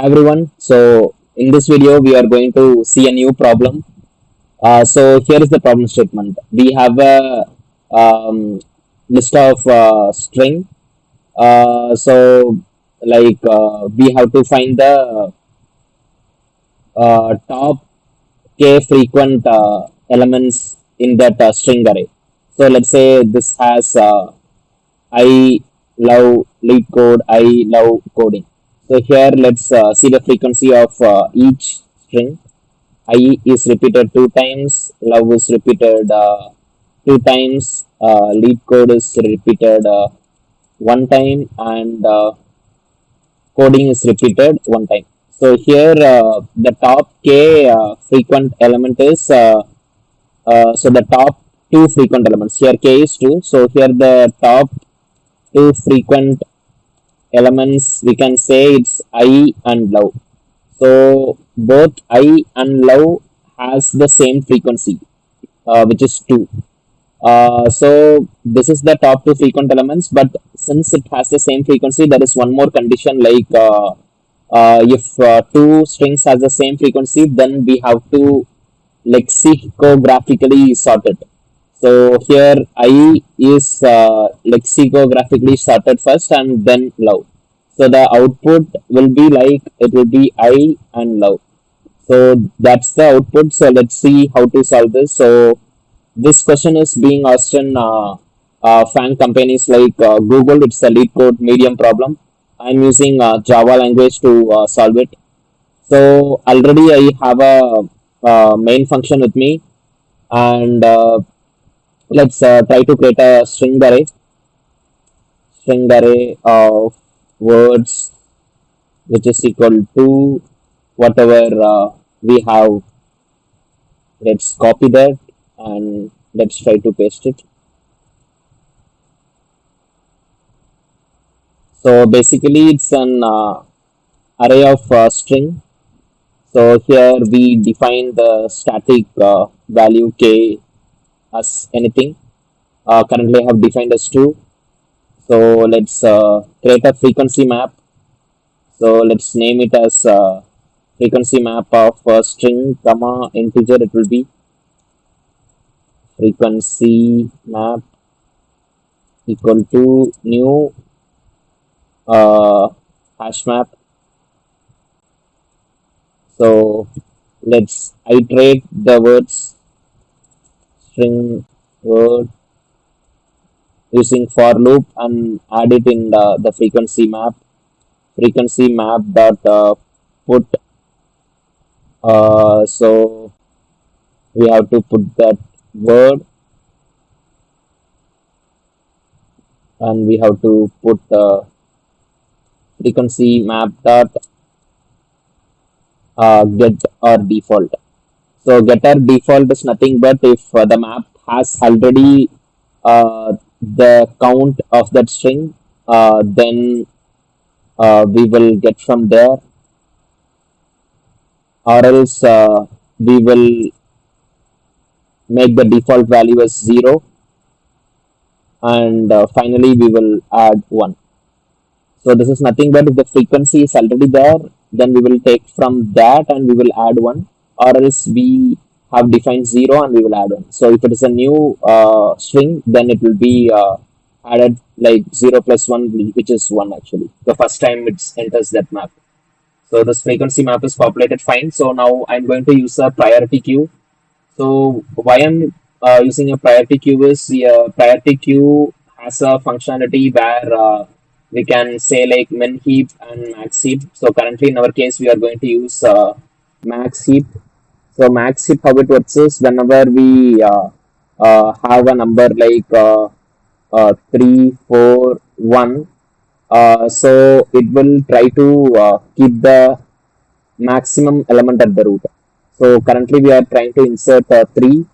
Everyone. So in this video, we are going to see a new problem. So here is the problem statement. We have a list of string. So we have to find the top k frequent elements in that string array. So let's say this has I love lead code, I love coding. So here let's see the frequency of each string. I is repeated two times, love is repeated two times, lead code is repeated one time, and coding is repeated one time. So here the top k frequent element is so the top two frequent elements. Here k is 2. So here the top two frequent elements, we can say it's I and love. So both I and love has the same frequency, which is 2. So this is the top two frequent elements, but since it has the same frequency, there is one more condition, like if two strings has the same frequency, then we have to lexicographically sort it. So here I is lexicographically sorted first and then love. So the output will be like, it will be I and love. So that's the output. So let's see how to solve this. So this question is being asked in fan companies like Google. It's a lead code medium problem. I'm using Java language to solve it. So already I have a main function with me, and let's try to create a string array of words which is equal to whatever we have. Let's copy that and let's try to paste it. So basically it's an array of string. So here we define the static value k as anything. Currently I have defined as 2. So let's create a frequency map. So let's name it as frequency map of string comma integer. It will be frequency map equal to new hash map. So let's iterate the words string word using for loop and add it in the frequency map. Frequency map dot put. So we have to put that word, and we have to put frequency map dot get or default. So getter default is nothing but if the map has already the count of that string, then we will get from there, or else we will make the default value as 0, and finally we will add 1. So this is nothing but if the frequency is already there, then we will take from that and we will add 1, or else we have defined 0 and we will add 1. So if it is a new string, then it will be added like 0 plus 1, which is 1 actually. The first time it enters that map. So this frequency map is populated fine. So now I'm going to use a priority queue. So why I'm using a priority queue is priority queue has a functionality where we can say like min heap and max heap. So currently in our case we are going to use max heap. So max heap, how it works is whenever we have a number like 3, 4, 1, so it will try to keep the maximum element at the root. So currently we are trying to insert 3.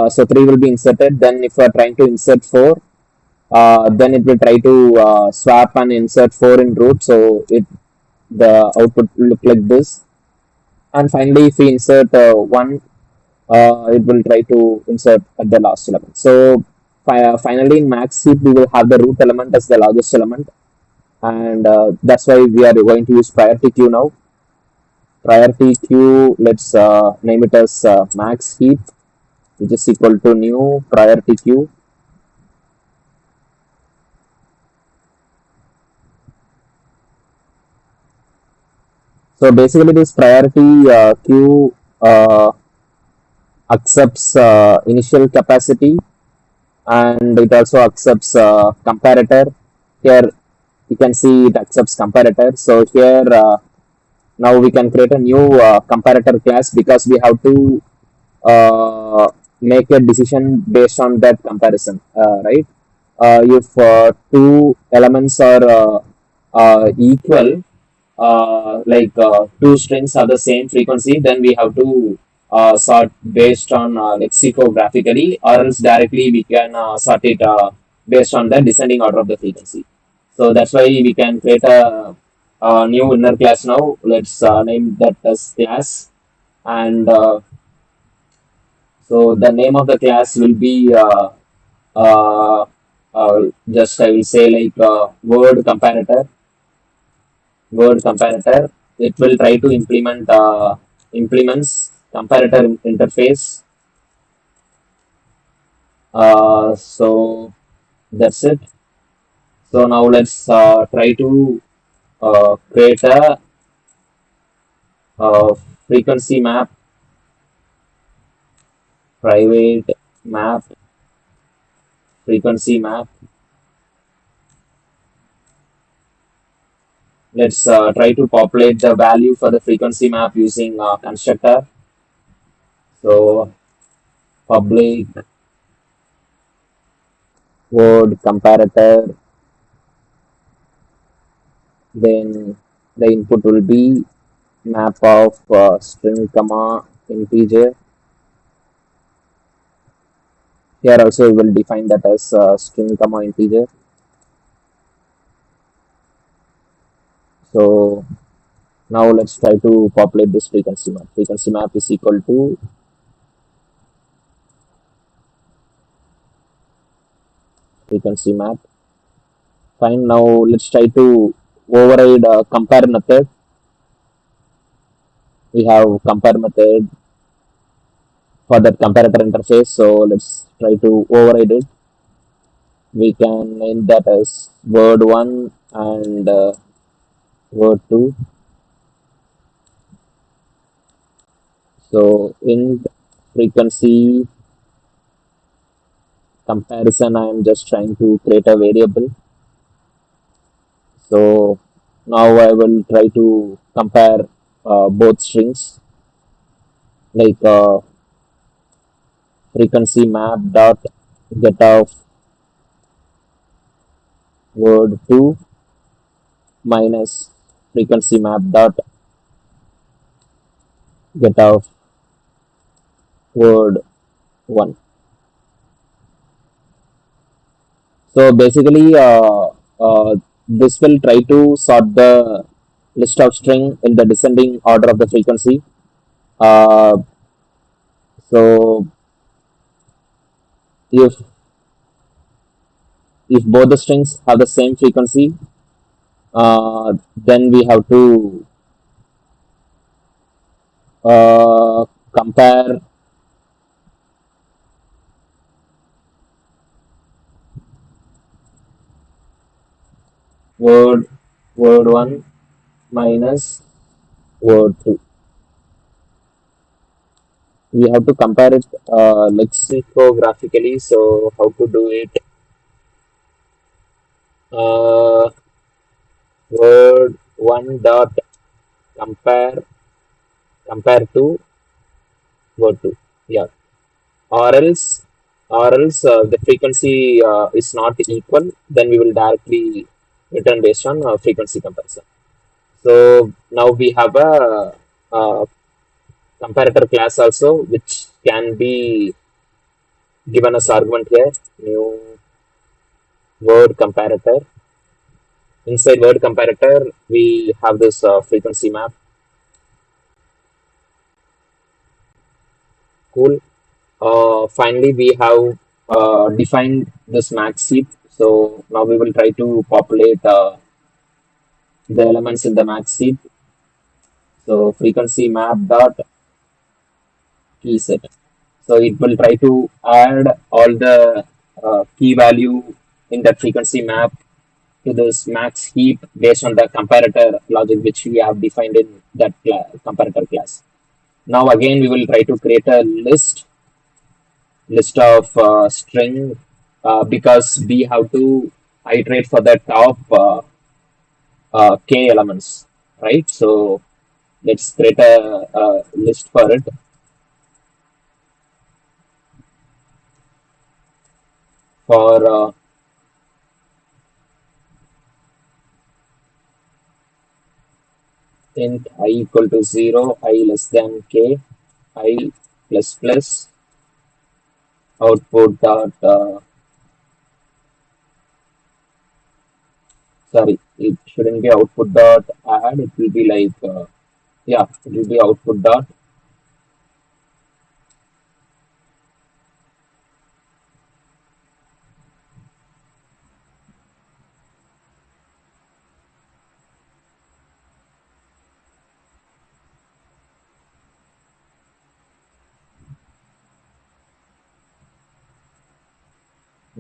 So 3 will be inserted. Then if we are trying to insert 4, then it will try to swap and insert 4 in root. So the output will look like this. And finally, if we insert 1, it will try to insert at the last element. So finally in max heap we will have the root element as the largest element, and that's why we are going to use priority queue now. Priority queue, let's name it as max heap, which is equal to new priority queue. So basically, this priority queue accepts initial capacity, and it also accepts comparator. Here you can see it accepts comparator. So here now we can create a new comparator class because we have to make a decision based on that comparison, right? If two elements are equal, like two strings have the same frequency, then we have to sort based on lexicographically, or else directly we can sort it based on the descending order of the frequency. So that's why we can create a new inner class now. Let's name that as class, and so the name of the class will be uh, just I will say like word comparator. It will try to implements comparator interface. So that's it. So now let's try to create a uh, frequency map, private map, frequency map. Let's try to populate the value for the frequency map using constructor. So public word comparator, then the input will be map of string comma integer. Here also we will define that as string comma integer. So now let's try to populate this frequency map. Frequency map is equal to frequency map. Fine. Now let's try to override compare method. We have compare method for that comparator interface. So let's try to override it. We can name that as word one and word two. So in frequency comparison, I am just trying to create a variable. So now I will try to compare both strings, like frequency map dot get of word 2 minus frequency map dot get of word 1. So basically, this will try to sort the list of string in the descending order of the frequency. Uh, so if both the strings have the same frequency, then we have to compare word word 1 minus word 2. We have to compare it lexicographically. So how to do it? Uh, word 1 dot compare to word 2. Yeah. Or else the frequency is not equal, then we will directly return based on frequency comparison. So now we have a comparator class also, which can be given as argument here. New word comparator. Inside word comparator, we have this frequency map. Cool. Finally, we have defined this max heap. So now we will try to populate the elements in the max heap. So frequency map dot key set. So it will try to add all the key value in that frequency map to this max heap based on the comparator logic which we have defined in that comparator class. Now again we will try to create a list of string because we have to iterate for the top k elements, right? So let's create a list for it. For int I equal to 0, I less than k, I plus plus output dot sorry, it shouldn't be output dot add, it will be like yeah, it will be output dot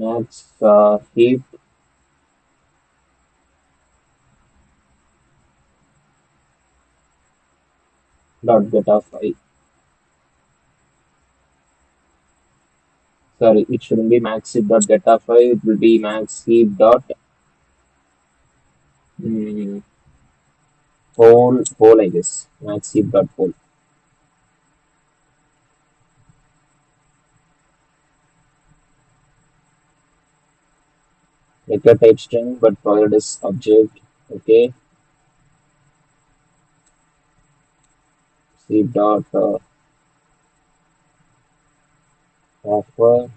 max heap dot get of I. Sorry, it shouldn't be max heap dot get of I, it will be max heap dot mm, whole I guess. Max heap dot whole. Record type string but provided as object. Okay. Heap dot offer.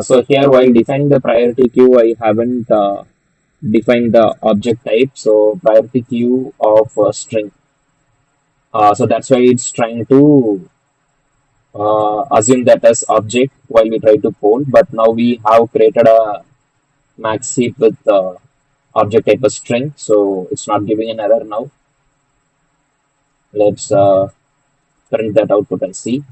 So here while defining the priority queue, I haven't defined the object type. So priority queue of string. So that's why it's trying to assume that as object while we try to poll. But now we have created a max heap with object type as string. So it's not giving an error now. Let's print that output and see.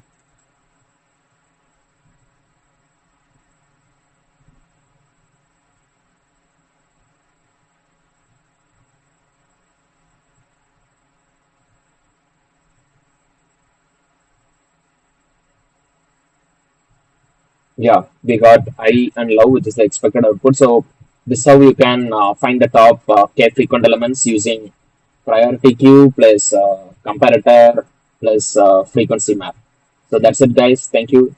Yeah, we got I and love, which is the expected output. So this is how you can find the top k frequent elements using priority queue plus comparator plus frequency map. So that's it, guys. Thank you.